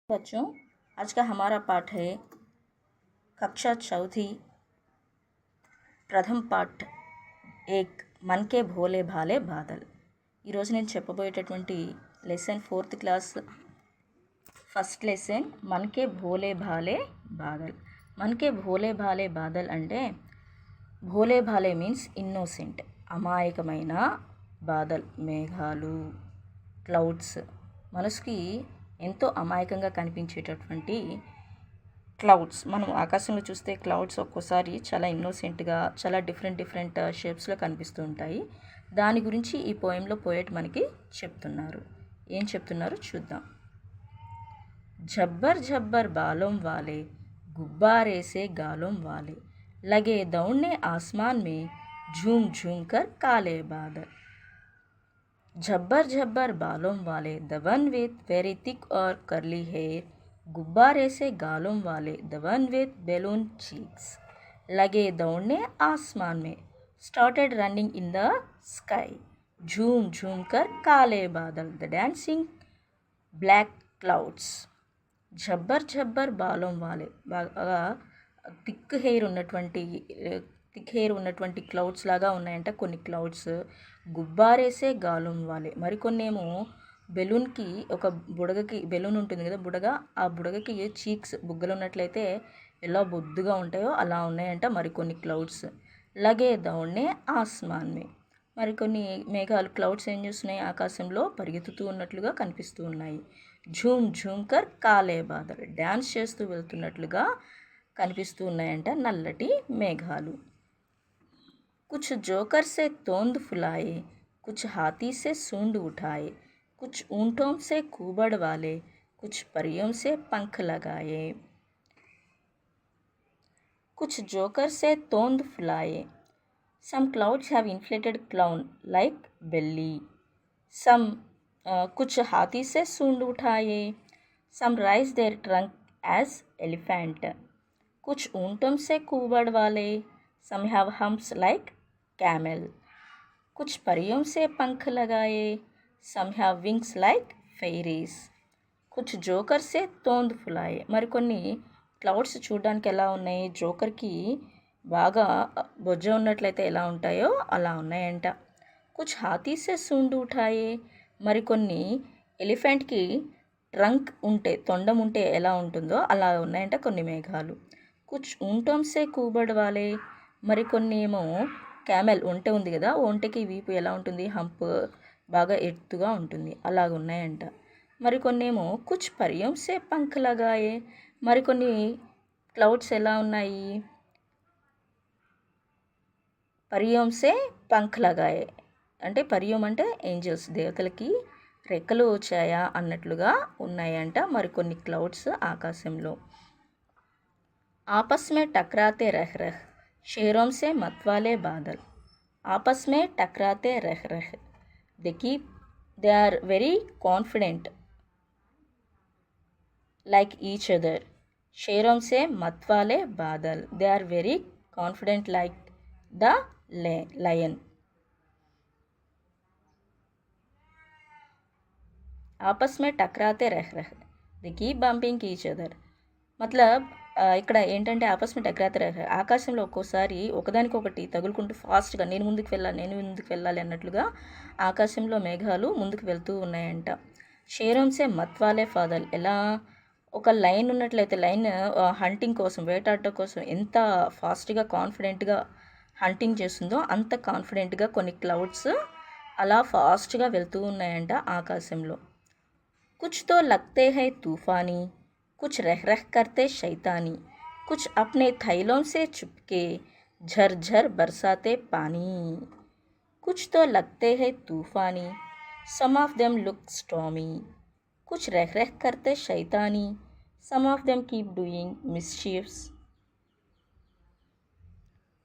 बच्चों, आज का हमारा पाठ है कक्षा चौथी प्रथम पाठ एक मन के भोले भाले बादल। ఈరోజు నేను చెప్పబోయేటటువంటి lesson 4th class first lesson మనకే భోలే భాలే బాదల్. మనకే భోలే భాలే బాదల్ అంటే భోలే భాలే మీన్స్ ఇన్నోసెంట్, అమాయకమైన బాదల్, మేఘాలు, క్లౌడ్స్, మనసుకి ఎంతో అమాయకంగా కనిపించేటటువంటి క్లౌడ్స్. మనం ఆకాశంలో చూస్తే క్లౌడ్స్ ఒక్కోసారి చాలా ఇన్నోసెంట్గా, చాలా డిఫరెంట్ షేప్స్లో కనిపిస్తూ ఉంటాయి. దాని గురించి ఈ పోయంలో పోయెట్ మనకి చెప్తున్నారు. ఏం చెప్తున్నారో చూద్దాం. झब्बर झब्बर बालों वाले गुब्बारे से गालों वाले लगे दौड़ने आसमान में झूम झूम कर काले बादल. झब्बर झब्बर बालों वाले the one with very thick और कर्ली हेयर, गुब्बारे से गालों वाले the one with balloon cheeks लगे दौड़ने आसमान में started running in the sky, झूम झूम कर काले बादल the dancing black clouds. Jabbar Jabbar బాలం వాలే, బాగా థిక్ హెయిర్ ఉన్నటువంటి క్లౌడ్స్ లాగా ఉన్నాయంట కొన్ని క్లౌడ్స్. గుబ్బారేసే గాలం వాలే, మరికొన్ని ఏమో బెలూన్కి, ఒక బుడగకి బెలూన్ ఉంటుంది కదా బుడగ, ఆ బుడగకి చీక్స్, బుగ్గలు ఉన్నట్లయితే ఎలా బొద్దుగా ఉంటాయో అలా ఉన్నాయంట మరికొన్ని క్లౌడ్స్. లగే దౌడ్నే ఆస్మాన్ మే, మరికొన్ని మేఘాలు, క్లౌడ్స్ ఏం చేస్తున్నాయి, ఆకాశంలో పరిగెత్తుతూ ఉన్నట్లుగా కనిపిస్తూ ఉన్నాయి. ఝూమ్ ఝూమ్ కర్ కాలే బాదల్, డ్యాన్స్ చేస్తూ వెళ్తున్నట్లుగా కనిపిస్తూ ఉన్నాయంట నల్లటి మేఘాలు. కుచ్ జోకర్ సే తోంద్ ఫులాయే, కుచ్ హాతీ సే సూండ్ ఉఠాయే, కుచ్ ऊंटों से खूबड़ वाले कुछ परियों से पंख लगाए. कुछ जोकर से तोंद फुलाए, some clouds have inflated clown like belly. Some कुछ हाथी से सूंड उठाए, some raise their trunk as elephant. कुछ ऊंटों से खूबड़ वाले, some have humps like camel. कुछ परियों से पंख लगाए, some have wings like fairies. कुछ जोकर से तोंद फुलाए, మరికొన్ని క్లౌడ్స్ చూడడానికి ఎలా ఉన్నాయి, జోకర్కి బాగా బొజ్జ ఉన్నట్లయితే ఎలా ఉంటాయో అలా ఉన్నాయంట. కుచ్ హాతీ సే సూండ్ ఉఠాయే, మరికొన్ని ఎలిఫెంట్కి ట్రంక్ ఉంటే, తొండం ఉంటే ఎలా ఉంటుందో అలా ఉన్నాయంట కొన్ని మేఘాలు. కుచ్ ऊंटों से खूबड़ वाले, మరికొన్ని ఏమో క్యామెల్, ఒంటె ఉంది కదా, ఒంటెకి వీపు ఎలా ఉంటుంది, హంప్ బాగా ఎత్తుగా ఉంటుంది, అలాగ ఉన్నాయంట. మరికొన్ని ఏమో కుచ్ పరియం సే పంఖ్ లగాయే, మరికొన్ని క్లౌడ్స్ ఎలా ఉన్నాయి, పరియం సే పంఖ్ లగాయే అంటే, పరియం అంటే ఏంజల్స్, దేవతలకి రెక్కలు వచ్చాయా అన్నట్లుగా ఉన్నాయంట మరికొన్ని క్లౌడ్స్ ఆకాశంలో. ఆపస్ మే టక్రాతే రహ్ రహ్ షేరోం సే మత్వాలే బాదల్. ఆపస్ మే టక్రాతే రహ్ రహ్, they are very confident like each other. Sherom se matwale badal, they are very confident like the lion. आपस में टकराते रह रहे, they keep bumping each other. మతలబ్ ఇక్కడ ఏంటంటే ఆపస్ మే టక్రాతే రహ్, ఆకాశంలో ఒక్కోసారి ఒకదానికొకటి తగులుకుంటూ ఫాస్ట్గా నేను ముందుకు వెళ్ళాలి అన్నట్లుగా ఆకాశంలో మేఘాలు ముందుకు వెళ్తూ ఉన్నాయంట. షేరోం సే మత్వాలే ఫాదల్, ఎలా ఒక లైన్ ఉన్నట్లయితే, లైన్ హంటింగ్ కోసం, వేటాడటం కోసం ఎంత ఫాస్ట్గా కాన్ఫిడెంట్గా హంటింగ్ చేస్తుందో అంత కాన్ఫిడెంట్గా కొన్ని క్లౌడ్స్ అలా ఫాస్ట్గా వెళ్తూ ఉన్నాయంట ఆకాశంలో. కుచ్ తో లగ్తే హై తూఫానీ, కుచ్ రెహ్ రెహ్ కర్తే శైతానీ, కుచ్ అప్నే థైలోం సే చుప్కే झर झर बरसाते पानी. कुछ तो लगते हैं तूफानी, some of them look stormy. कुछ रह रह करते शैतानी, some of them keep doing mischiefs.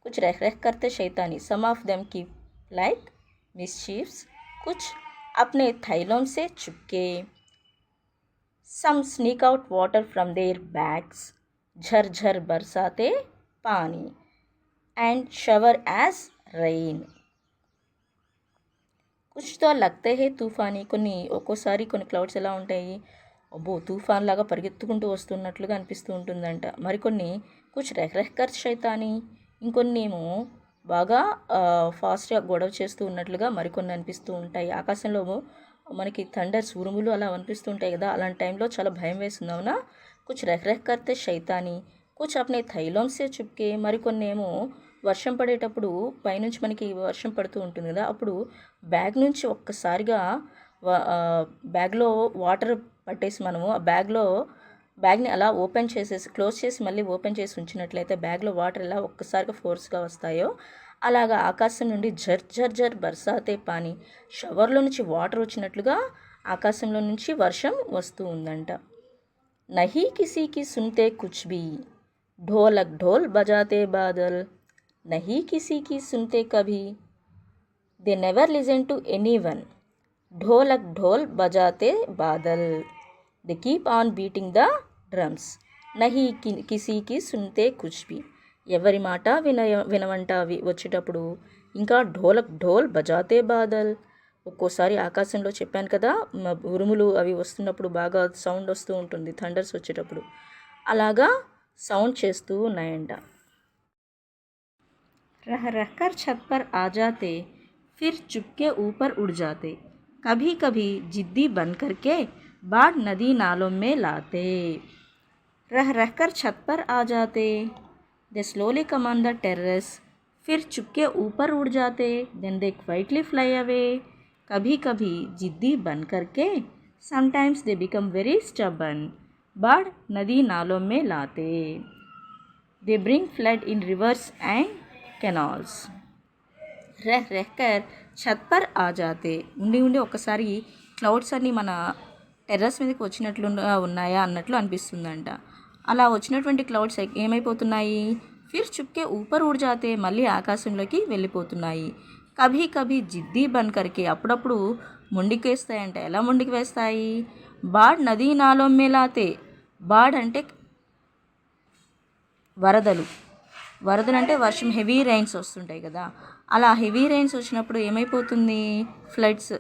कुछ रह रह करते शैतानी, some of them keep like mischiefs. कुछ अपने थैलों से चुपके, some sneak out water from their bags, झर झर बरसाते पानी and shower as rain. కుచ్ తో లగ్తే హే తూఫానీ, ఒక్కోసారి కొన్ని క్లౌడ్స్ ఎలా ఉంటాయి, అబ్బో తుఫాన్ లాగా పరిగెత్తుకుంటూ వస్తున్నట్లుగా అనిపిస్తూ ఉంటుందంట. మరికొన్ని కుచ్ రెహ్ రెహ్ కర్ శైతానీ, ఇంకొన్ని ఏమో బాగా ఫాస్ట్గా గొడవ చేస్తూ ఉన్నట్లుగా మరికొన్ని అనిపిస్తూ ఉంటాయి. ఆకాశంలో మనకి థండర్స్ ఉరుములు అలా అనిపిస్తూ ఉంటాయి కదా, అలాంటి టైంలో చాలా భయం వేస్తుంది అవునా. కుచ్ రెహ్ రెహ్ కర్తే శైతానీ, కుచ్ అప్నే థైలోం సే చుప్కే, మరికొన్ని ఏమో వర్షం పడేటప్పుడు పైనుంచి మనకి వర్షం పడుతూ ఉంటుంది కదా, అప్పుడు బ్యాగ్ నుంచి ఒక్కసారిగా బ్యాగ్లో వాటర్ పట్టేసి మనము ఆ బ్యాగ్ని అలా ఓపెన్ చేసేసి క్లోజ్ చేసి మళ్ళీ ఓపెన్ చేసి ఉంచినట్లయితే బ్యాగ్లో వాటర్ ఎలా ఒక్కసారిగా ఫోర్స్గా వస్తాయో అలాగా ఆకాశం నుండి జర్ జర్ జర్ బర్సాతే పానీ, షవర్లో నుంచి వాటర్ వచ్చినట్లుగా ఆకాశంలో నుంచి వర్షం వస్తూ ఉందంట. నహీ కిసీకి సున్తే కుచ్ భీ, ఢోలక్ ఢోల్ బజాతే బాదల్, నహీ కిసీకి సున్తే కభీ, they never listen to anyone, ఢోలక్ ఢోల్ బజాతే బాదల్, they keep on beating the drums, నహీ కిసీకి సున్తే కుచ్ భీ, ఎవరి మాట వినవంట అవి వచ్చేటప్పుడు. ఇంకా ఢోలక్ ఢోల్ బజాతే బాదల్, ఒక్కోసారి ఆకాశంలో చెప్పాను కదా ఉరుములు అవి వస్తున్నప్పుడు బాగా సౌండ్ వస్తూ ఉంటుంది థండర్స్ వచ్చేటప్పుడు, అలాగా సౌండ్ చేస్తూ ఉన్నాయంట. रह रहकर छत पर आ जाते, फिर चुपके ऊपर उड़ जाते, कभी कभी जिद्दी बन करके बाढ़ नदी नालों में लाते. रह रहकर छत पर आ जाते, they slowly come on the terrace, फिर चुपके ऊपर उड़ जाते, then they quietly fly away, कभी कभी जिद्दी बन करके, sometimes they become very stubborn, बाढ़ नदी नालों में लाते, they bring flood in rivers and canals. రెహ్ రెహ్కర్ ఛత్ పర్ ఆ జాతే, ఉండి ఉండి ఒక్కసారి క్లౌడ్స్ అన్నీ మన టెర్రస్ మీదకి వచ్చినట్లు ఉన్నాయా అన్నట్లు అనిపిస్తుందంట. అలా వచ్చినటువంటి క్లౌడ్స్ ఏమైపోతున్నాయి, ఫిర్ చుప్కే ఊపర్ ఉడ్ జాతే, మళ్ళీ ఆకాశంలోకి వెళ్ళిపోతున్నాయి. కభీ కభీ జిద్దీ బన్ కర్కే, అప్పుడప్పుడు మొండికి వేస్తాయంట. ఎలా మొండికి వేస్తాయి, బాడ్ నదీ నాలో మేలాతే, బాడ్ అంటే వరదలు అంటే వర్షం, హెవీ రైన్స్ వస్తుంటాయి కదా, అలా హెవీ రైన్స్ వచ్చినప్పుడు ఏమైపోతుంది, ఫ్లడ్స్.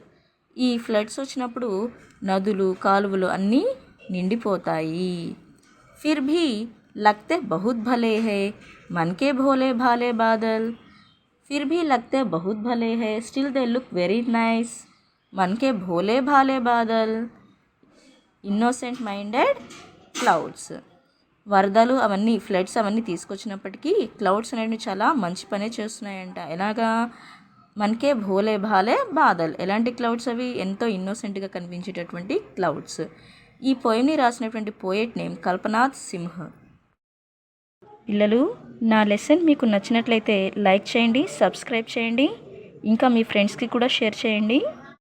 ఈ ఫ్లడ్స్ వచ్చినప్పుడు నదులు కాలువలు అన్నీ నిండిపోతాయి. ఫిర్ భీ లగ్తే బహుత్ భలే హై, మన్కే భోలే భాలే బాదల్, ఫిర్ భీ లగ్తే బహుత్ భలే హై, still they look very nice, మన్కే భోలే భాలే బాదల్, ఇన్నోసెంట్ మైండెడ్ క్లౌడ్స్. వరదలు అవన్నీ ఫ్లడ్స్ అవన్నీ తీసుకొచ్చినప్పటికీ క్లౌడ్స్ అనేవి చాలా మంచి పనే చేస్తున్నాయంట. ఎలాగా, మనకే భోలే భాలే బాదల్, ఎలాంటి క్లౌడ్స్ అవి, ఎంతో ఇన్నోసెంట్గా కనిపించేటటువంటి క్లౌడ్స్. ఈ పోయిని రాసినటువంటి పోయెట్ నేమ్ కల్పనాథ్ సింహ్. పిల్లలు, నా లెసన్ మీకు నచ్చినట్లయితే లైక్ చేయండి, సబ్స్క్రైబ్ చేయండి, ఇంకా మీ ఫ్రెండ్స్కి కూడా షేర్ చేయండి.